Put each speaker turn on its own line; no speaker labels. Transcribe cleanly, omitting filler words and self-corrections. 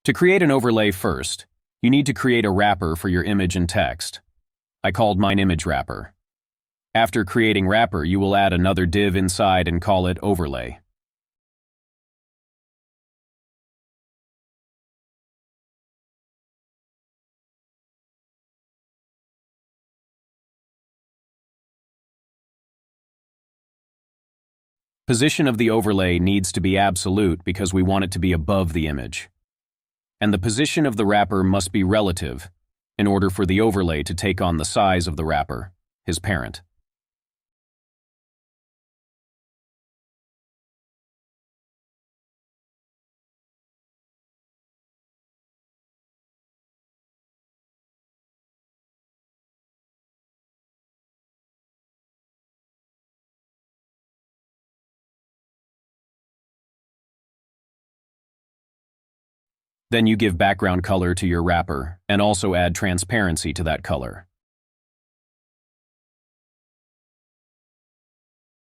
To create an overlay first, you need to create a wrapper for your image and text. I called mine image wrapper. After creating wrapper, you will add another div inside and call it overlay. Position of the overlay needs to be absolute because we want it to be above the image. And the position of the wrapper must be relative in order for the overlay to take on the size of the wrapper, his parent. Then you give background color to your wrapper and also add transparency to that color.